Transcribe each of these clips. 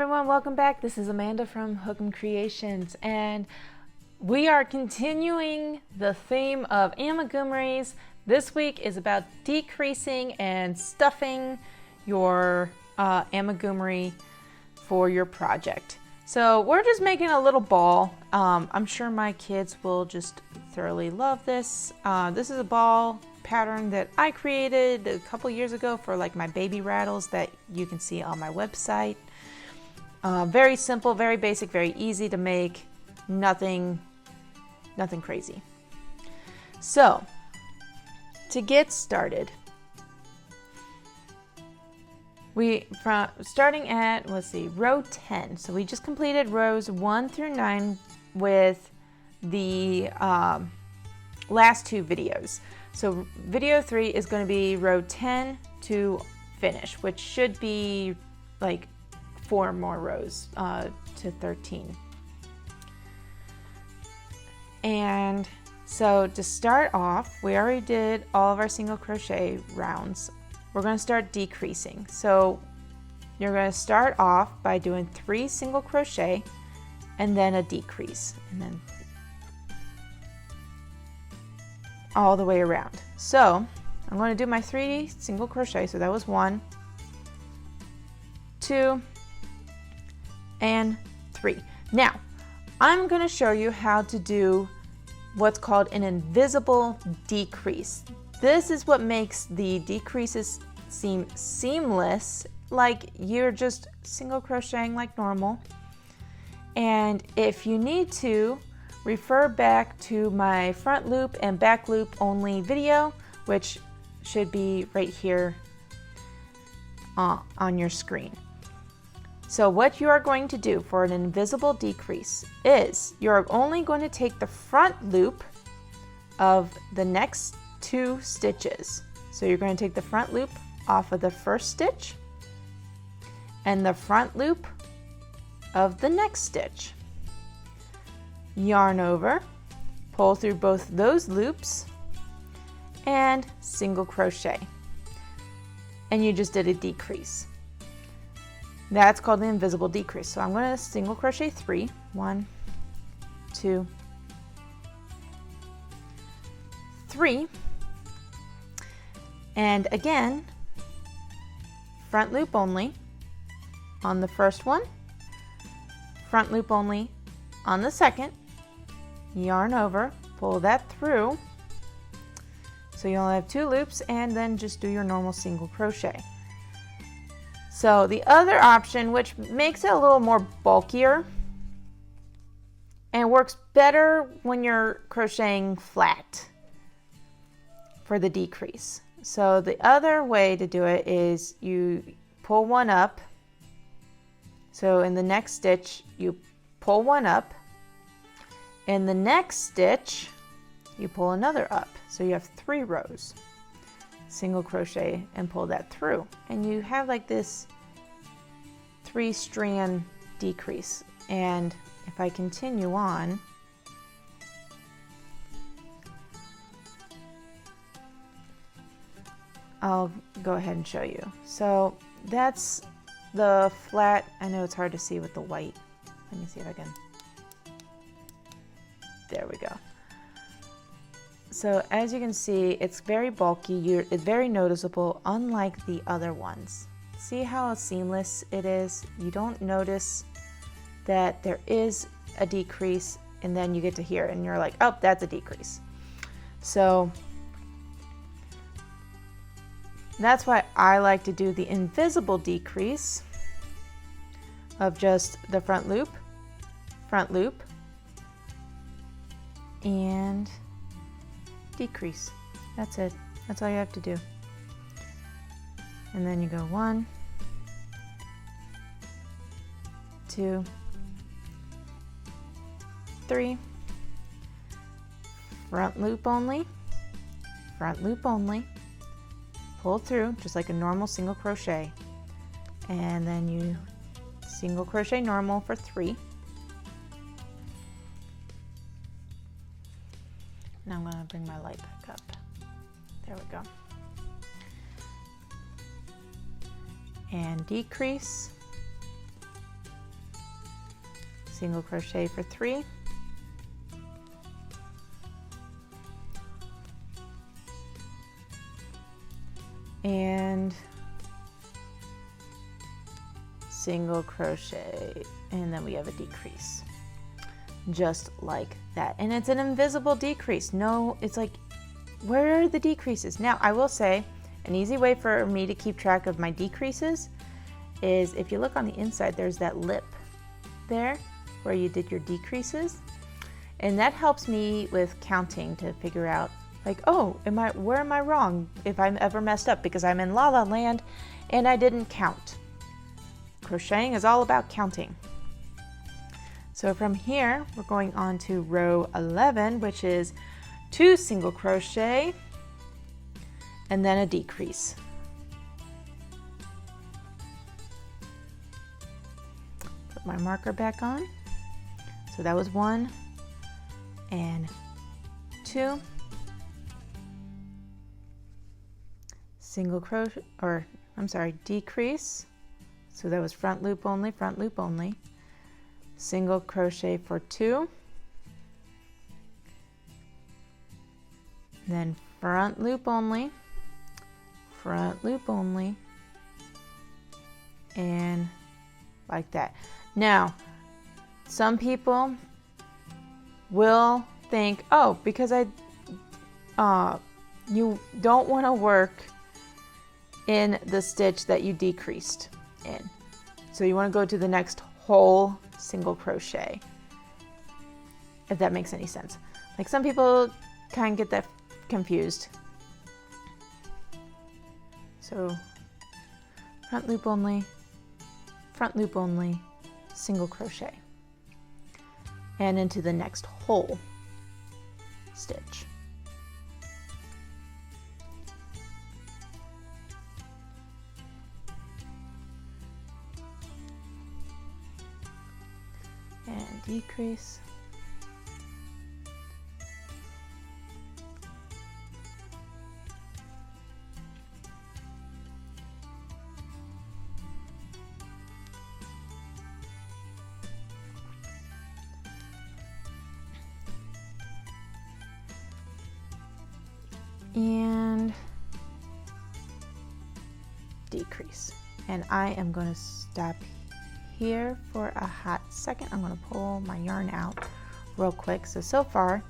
everyone, welcome back. This is Amanda from hookemcreations, and we are continuing the theme of amigurumis. This week is about decreasing and stuffing your amigurumi for your project. So we're just making a little ball. I'm sure my kids will just thoroughly love this. This is a ball pattern that I created a couple years ago for like my baby rattles that you can see on my website. Very simple, very basic, very easy to make, nothing crazy. So to get started, starting at, let's see, row 10. So we just completed rows 1 through 9 with the last two videos. So video 3 is going to be row 10 to finish, which should be like 4 more rows to 13. And so to start off, we already did all of our single crochet rounds. We're going to start decreasing. So you're going to start off by doing 3 single crochet and then a decrease, and then all the way around. So I'm going to do my 3 single crochet. So that was 1, 2, and 3. Now I'm going to show you how to do what's called an invisible decrease. This is what makes the decreases seem seamless, like you're just single crocheting like normal. And if you need to, refer back to my front loop and back loop only video, which should be right here on your screen. So what you are going to do for an invisible decrease is you're only going to take the front loop of the next 2 stitches. So you're going to take the front loop off of the first stitch and the front loop of the next stitch. Yarn over, pull through both those loops, and single crochet. And you just did a decrease. That's called the invisible decrease. So I'm going to single crochet 3. 1, 2, 3. And again, front loop only on the first one, front loop only on the second, yarn over, pull that through. So you only have 2 loops, and then just do your normal single crochet. So the other option, which makes it a little more bulkier and works better when you're crocheting flat for the decrease. So the other way to do it is you pull one up. So in the next stitch, you pull one up. In the next stitch, you pull another up. So you have 3 rows. Single crochet and pull that through. And you have like this 3-strand decrease. And if I continue on, I'll go ahead and show you. So that's the flat. I know it's hard to see with the white. Let me see if I can. There we go. So as you can see, it's very bulky. It's very noticeable, unlike the other ones. See how seamless it is? You don't notice that there is a decrease, and then you get to here and you're like, oh, that's a decrease. So that's why I like to do the invisible decrease of just the front loop, and decrease. That's it. That's all you have to do. And then you go 1, 2, 3, front loop only, pull through just like a normal single crochet, and then you single crochet normal for 3. Now I'm going to bring my light back up. There we go. And decrease, single crochet for 3, and single crochet, and then we have a decrease, just like that. And it's an invisible decrease. No, it's like, where are the decreases? Now, I will say an easy way for me to keep track of my decreases is if you look on the inside, there's that lip there where you did your decreases, and that helps me with counting to figure out, like, oh, where am I wrong if I'm ever messed up, because I'm in La La Land and I didn't count. Crocheting is all about counting. So from here, we're going on to row 11, which is 2 single crochet and then a decrease. Put my marker back on. So that was 1 and 2. Single crochet, or I'm sorry, decrease. So that was front loop only, single crochet for 2, then front loop only, and like that. Now, some people will think, oh, because you don't want to work in the stitch that you decreased in. So you want to go to the next whole single crochet, if that makes any sense. Like, some people kind of get that confused. So front loop only, single crochet, and into the next whole stitch. And decrease. And decrease. And I am going to stop here for a hot second. I'm going to pull my yarn out real quick. So far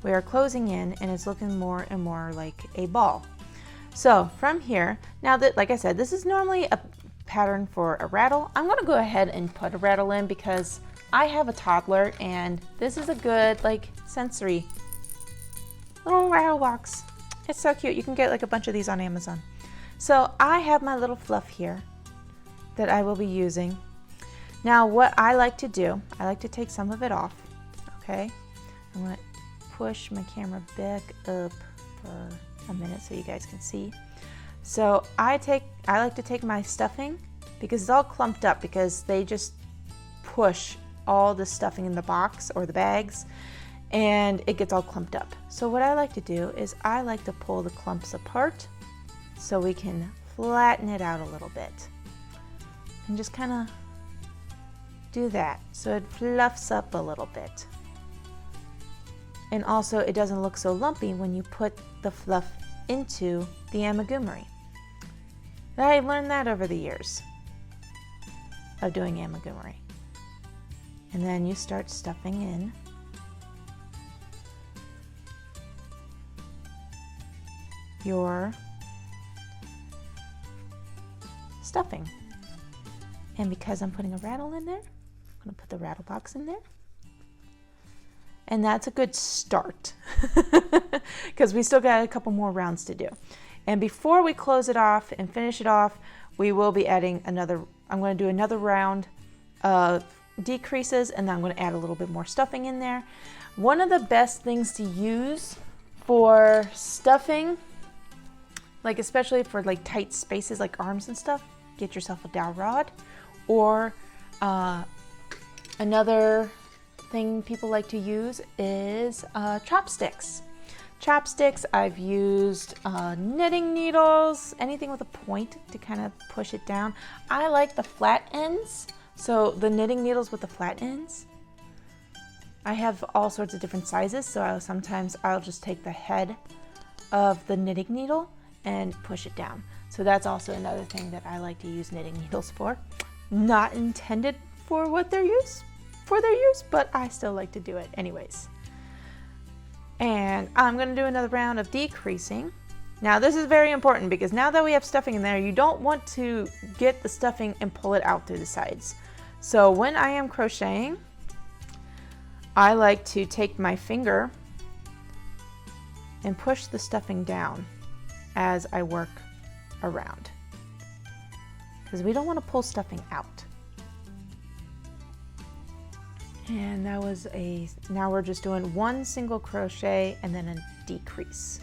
we are closing in and it's looking more and more like a ball. So from here, now that, like I said, this is normally a pattern for a rattle, I'm going to go ahead and put a rattle in because I have a toddler and this is a good, like, sensory little rattle box. It's so cute. You can get like a bunch of these on Amazon. So I have my little fluff here that I will be using. Now, what I like to do, I like to take some of it off, okay? I'm going to push my camera back up for a minute so you guys can see. So I like to take my stuffing, because it's all clumped up because they just push all the stuffing in the box or the bags and it gets all clumped up. So what I like to do is I like to pull the clumps apart so we can flatten it out a little bit and just kind of do that so it fluffs up a little bit. And also it doesn't look so lumpy when you put the fluff into the amigurumi. I learned that over the years of doing amigurumi. And then you start stuffing in your stuffing. And because I'm putting a rattle in there, I'm going to put the rattle box in there. And that's a good start because we still got a couple more rounds to do. And before we close it off and finish it off, we will be adding another, I'm going to do another round of decreases, and then I'm going to add a little bit more stuffing in there. One of the best things to use for stuffing, like especially for like tight spaces like arms and stuff, get yourself a dowel rod, or another thing people like to use is chopsticks. Chopsticks, I've used knitting needles, anything with a point to kind of push it down. I like the flat ends, so the knitting needles with the flat ends I have all sorts of different sizes, so sometimes I'll just take the head of the knitting needle and push it down. So that's also another thing that I like to use knitting needles for. Not intended for their use, but I still like to do it anyways. And I'm going to do another round of decreasing. Now this is very important because now that we have stuffing in there, you don't want to get the stuffing and pull it out through the sides. So when I am crocheting, I like to take my finger and push the stuffing down as I work around, because we don't want to pull stuffing out. And that was now we're just doing one single crochet and then a decrease.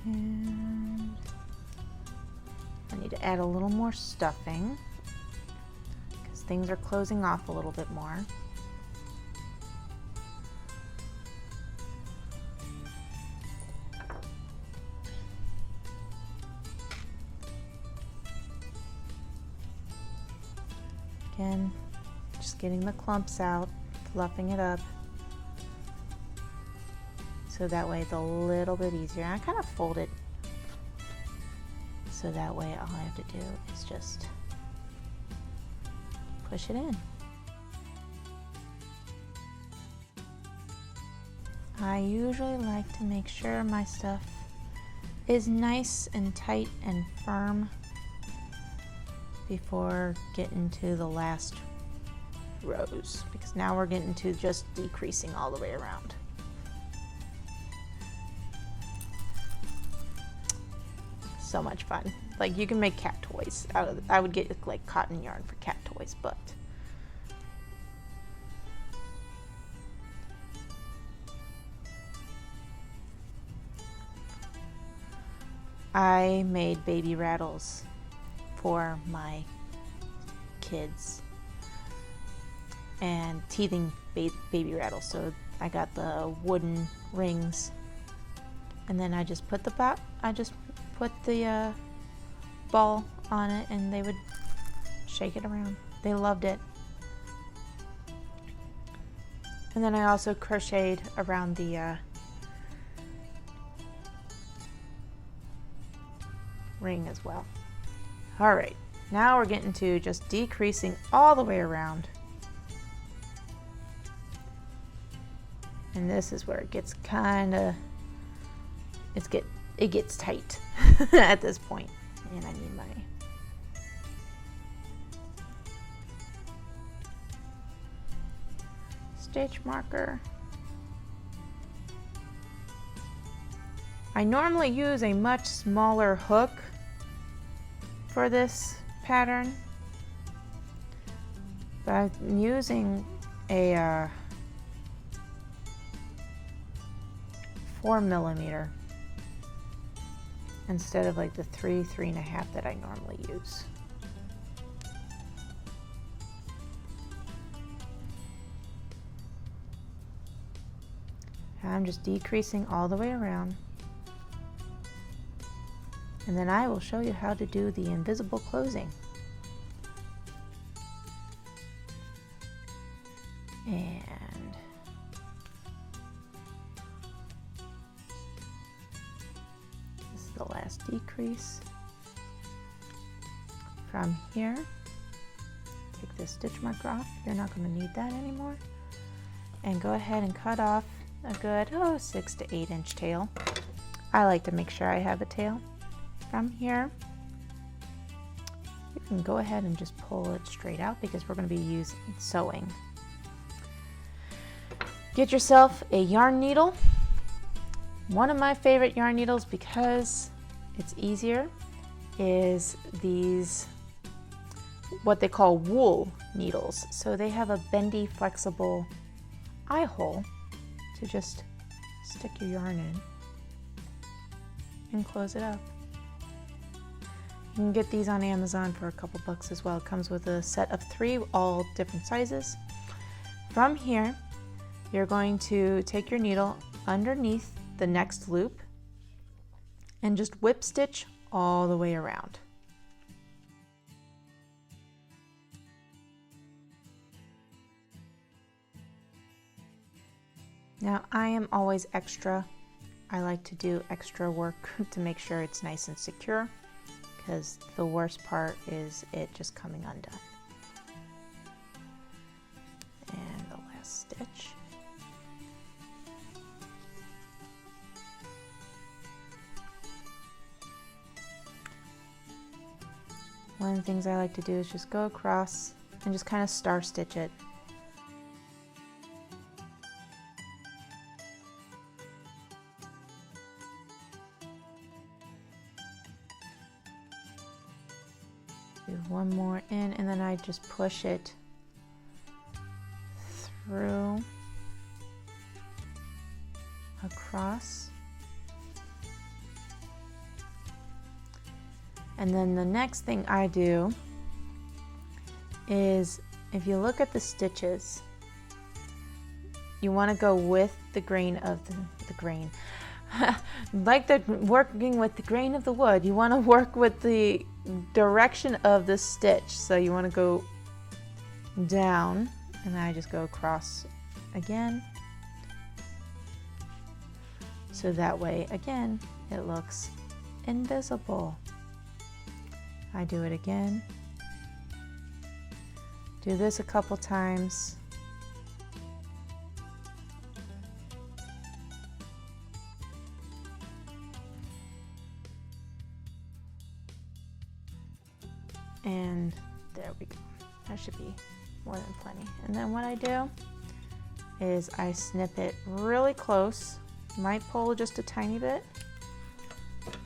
And I need to add a little more stuffing because things are closing off a little bit more. Again, just getting the clumps out, fluffing it up. So that way it's a little bit easier. I kind of fold it so that way all I have to do is just push it in. I usually like to make sure my stuff is nice and tight and firm before getting to the last rows, because now we're getting to just decreasing all the way around. So much fun. Like, you can make cat toys out of it. I would get like cotton yarn for cat toys, but I made baby rattles for my kids and teething baby rattles. So I got the wooden rings, and then I just put the ball on it and they would shake it around. They loved it. And then I also crocheted around the ring as well. All right, now we're getting to just decreasing all the way around. And this is where it gets it gets tight at this point. And I need my stitch marker. I normally use a much smaller hook for this pattern, but I'm using a 4mm instead of like the 3.5 that I normally use. I'm just decreasing all the way around, and then I will show you how to do the invisible closing. And this is the last decrease. From here, take this stitch marker off. You're not going to need that anymore. And go ahead and cut off a good 6 to 8 inch tail. I like to make sure I have a tail. From here, you can go ahead and just pull it straight out because we're going to be sewing. Get yourself a yarn needle. One of my favorite yarn needles, because it's easier, is these what they call wool needles. So they have a bendy, flexible eye hole to just stick your yarn in and close it up. You can get these on Amazon for a couple bucks as well. It comes with a set of 3, all different sizes. From here, you're going to take your needle underneath the next loop and just whip stitch all the way around. Now, I am always extra. I like to do extra work to make sure it's nice and secure, because the worst part is it just coming undone. And the last stitch. One of the things I like to do is just go across and just kind of star stitch it. Do one more in, and then I just push it through, across. And then the next thing I do is, if you look at the stitches, you want to go with the grain of the grain. Like working with the grain of the wood, you want to work with the direction of the stitch. So you want to go down, and I just go across again. So that way, again, it looks invisible. I do it again. Do this a couple times. And there we go. That should be more than plenty. And then what I do is I snip it really close. Might pull just a tiny bit.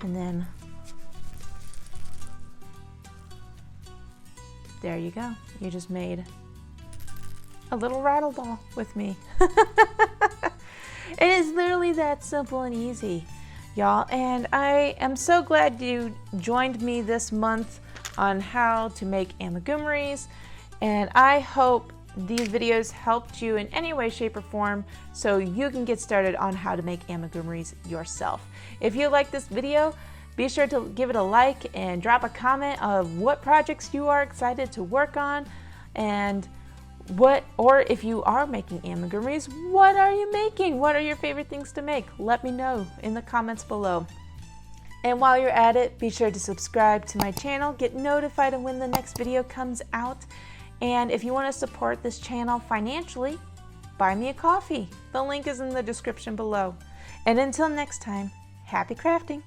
And then there you go. You just made a little rattle ball with me. It is literally that simple and easy, y'all. And I am so glad you joined me this month on how to make amigurumis, and I hope these videos helped you in any way, shape, or form so you can get started on how to make amigurumis yourself. If you like this video, be sure to give it a like and drop a comment of what projects you are excited to work on, and or if you are making amigurumis, what are you making? What are your favorite things to make? Let me know in the comments below. And while you're at it, be sure to subscribe to my channel, get notified of when the next video comes out. And if you want to support this channel financially, buy me a coffee. The link is in the description below. And until next time, happy crafting.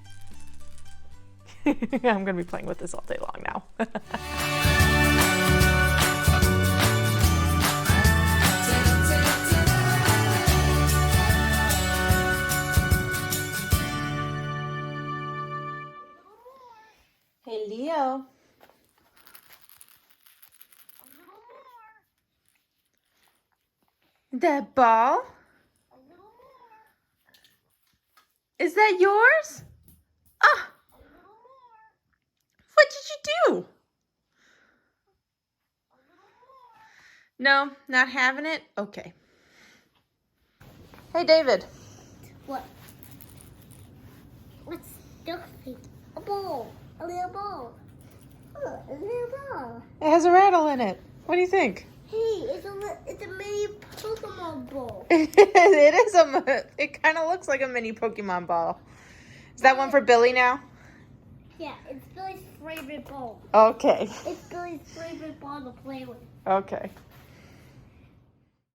I'm going to be playing with this all day long now. Hey, Leo. That ball? Is that yours? Ah! What did you do? No, not having it? Okay. Hey, David. What? What's stuffing? A ball. A little ball. Oh, a little ball. It has a rattle in it. What do you think? Hey, it's a mini Pokemon ball. It is it kind of looks like a mini Pokemon ball. Is that one for Billy now? Yeah, it's Billy's favorite ball. Okay. It's Billy's favorite ball to play with. Okay.